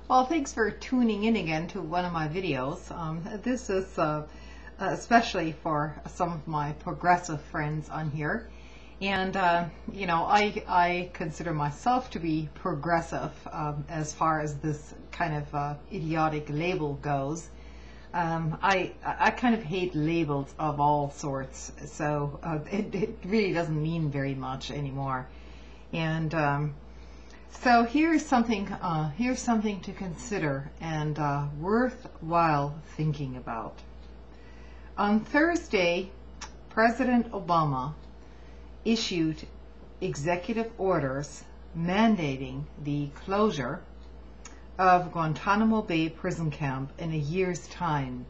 Well, thanks for tuning in again to one of my videos. This is especially for some of my progressive friends on here. And, I consider myself to be progressive as far as this kind of idiotic label goes. I kind of hate labels of all sorts, so it really doesn't mean very much anymore. And so here's something to consider and worthwhile thinking about. On Thursday, President Obama issued executive orders mandating the closure of Guantanamo Bay prison camp in a year's time,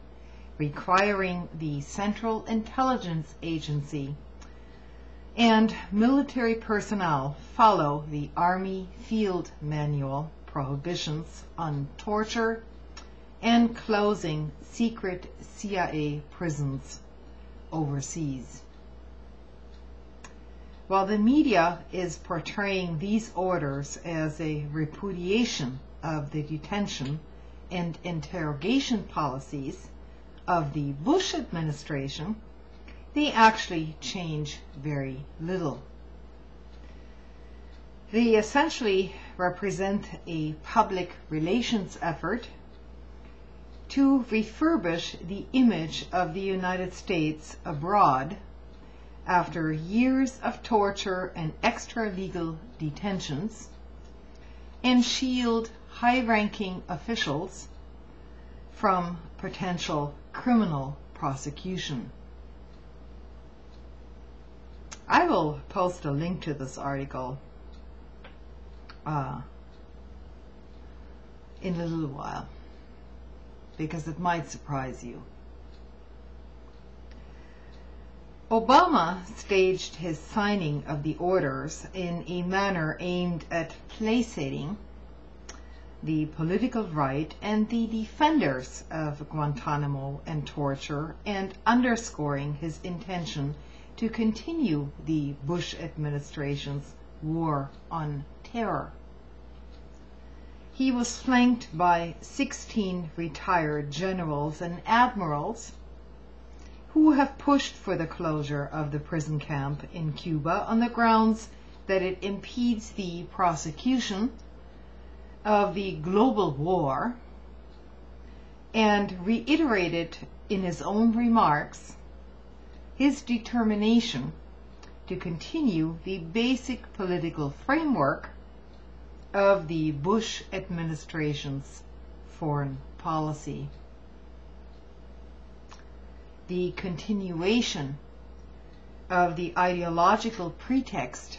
requiring the Central Intelligence Agency and military personnel follow the Army Field Manual prohibitions on torture and closing secret CIA prisons overseas. While the media is portraying these orders as a repudiation of the detention and interrogation policies of the Bush administration, they actually change very little. They essentially represent a public relations effort to refurbish the image of the United States abroad after years of torture and extra-legal detentions, and shield high-ranking officials from potential criminal prosecution. I will post a link to this article in a little while because it might surprise you. Obama staged his signing of the orders in a manner aimed at placating the political right and the defenders of Guantanamo and torture, and underscoring his intention to continue the Bush administration's war on terror. He was flanked by 16 retired generals and admirals who have pushed for the closure of the prison camp in Cuba on the grounds that it impedes the prosecution of the global war, and reiterated in his own remarks his determination to continue the basic political framework of the Bush administration's foreign policy. The continuation of the ideological pretext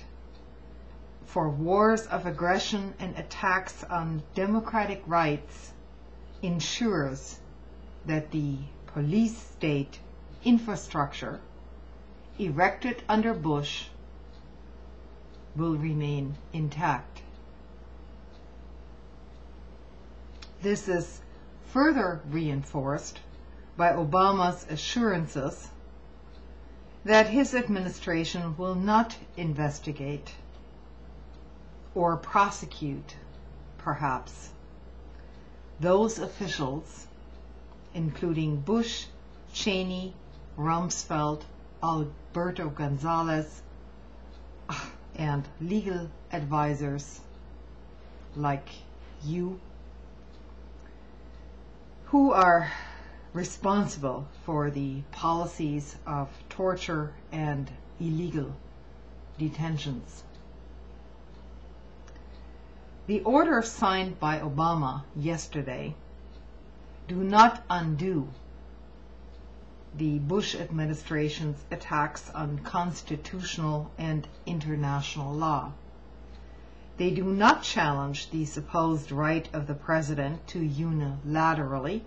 for wars of aggression and attacks on democratic rights ensures that the police state infrastructure erected under Bush will remain intact. This is further reinforced by Obama's assurances that his administration will not investigate or prosecute, perhaps, those officials, including Bush, Cheney, Rumsfeld, Alberto Gonzales, and legal advisors like you, who are responsible for the policies of torture and illegal detentions. The orders signed by Obama yesterday do not undo the Bush administration's attacks on constitutional and international law. They do not challenge the supposed right of the president to unilaterally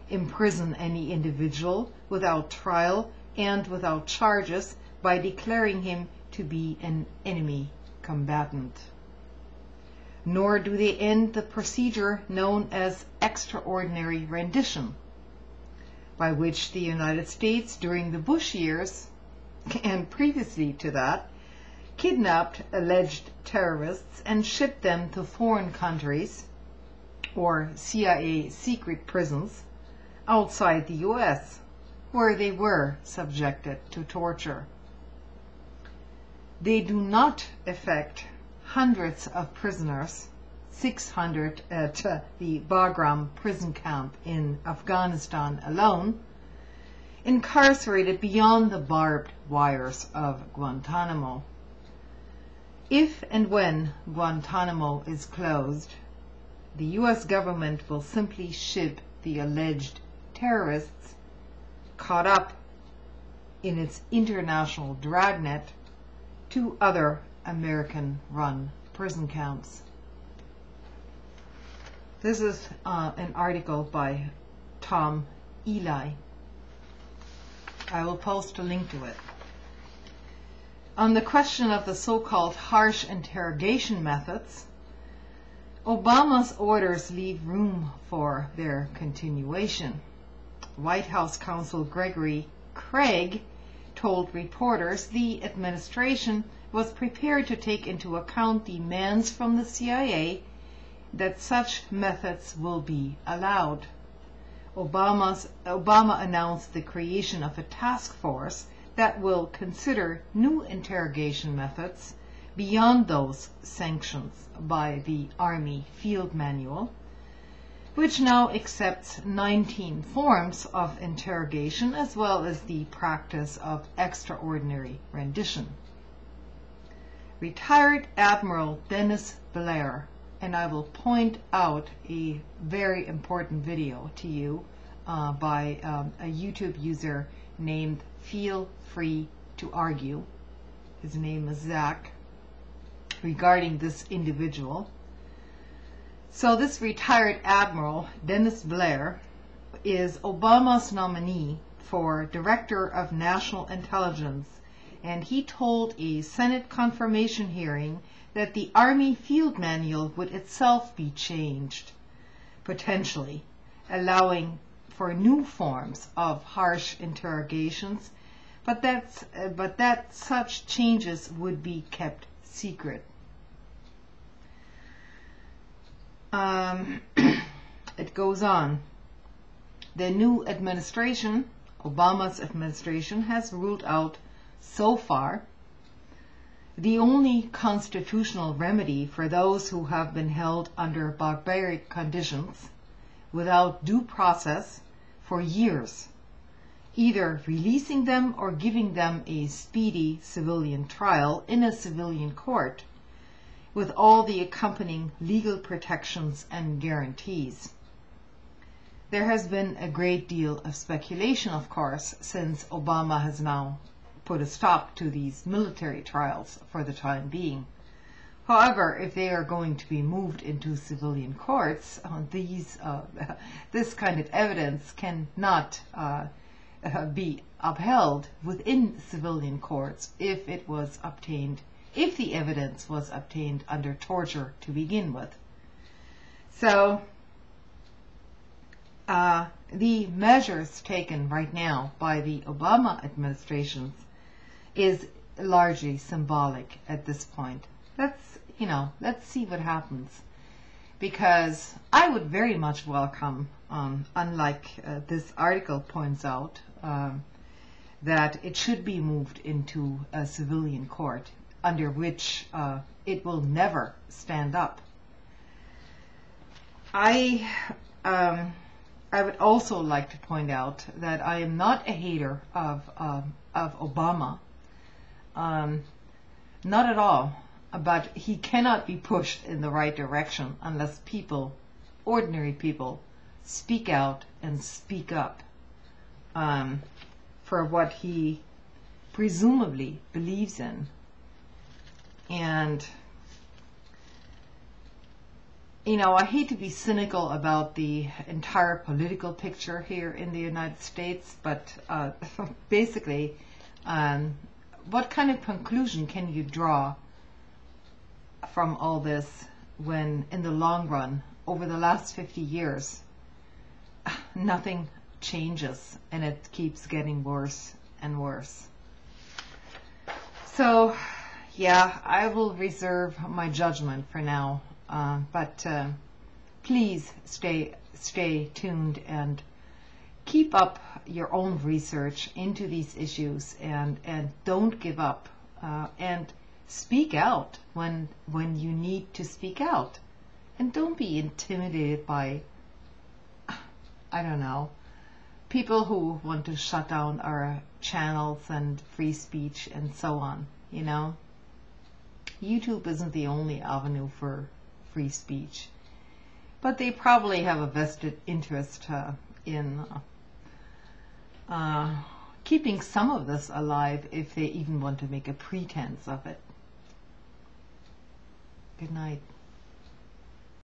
imprison any individual without trial and without charges by declaring him to be an enemy combatant. Nor do they end the procedure known as extraordinary rendition, by which the United States during the Bush years and previously to that kidnapped alleged terrorists and shipped them to foreign countries or CIA secret prisons outside the US, where they were subjected to torture. They do not affect hundreds of prisoners, 600 at the Bagram prison camp in Afghanistan alone, incarcerated beyond the barbed wires of Guantanamo. If and when Guantanamo is closed, the US government will simply ship the alleged terrorists caught up in its international dragnet to other American-run prison camps. This is an article by Tom Eley. I will post a link to it. On the question of the so-called harsh interrogation methods, Obama's orders leave room for their continuation. White House counsel Gregory Craig told reporters the administration was prepared to take into account demands from the CIA that such methods will be allowed. Obama announced the creation of a task force that will consider new interrogation methods beyond those sanctioned by the Army Field Manual, which now accepts 19 forms of interrogation as well as the practice of extraordinary rendition. Retired Admiral Dennis Blair, and I will point out a very important video to you by a YouTube user named Feel Free to Argue. His name is Zach, regarding this individual. So this retired Admiral, Dennis Blair, is Obama's nominee for Director of National Intelligence, and he told a Senate confirmation hearing that the Army Field Manual would itself be changed, potentially allowing for new forms of harsh interrogations, but that such changes would be kept secret. It goes on. The new administration, Obama's administration, has ruled out so far the only constitutional remedy for those who have been held under barbaric conditions without due process for years, either releasing them or giving them a speedy civilian trial in a civilian court with all the accompanying legal protections and guarantees. There has been a great deal of speculation, of course, since Obama has now put a stop to these military trials for the time being. However, if they are going to be moved into civilian courts, this kind of evidence cannot be upheld within civilian courts if the evidence was obtained under torture to begin with. So the measures taken right now by the Obama administration is largely symbolic at this point. Let's see what happens, because I would very much welcome, unlike this article points out, that it should be moved into a civilian court under which it will never stand up. I would also like to point out that I am not a hater of Obama, not at all, but he cannot be pushed in the right direction unless people, ordinary people, speak out and speak up for what he presumably believes in. And I hate to be cynical about the entire political picture here in the United States, but basically, what kind of conclusion can you draw from all this when, in the long run, over the last 50 years, nothing changes and it keeps getting worse and worse? So, yeah, I will reserve my judgment for now. But please stay tuned and keep up your own research into these issues, and don't give up, and speak out when you need to speak out, and don't be intimidated by, I don't know, people who want to shut down our channels and free speech and so on. You know, YouTube isn't the only avenue for free speech, but they probably have a vested interest in keeping some of this alive, if they even want to make a pretense of it. Good night.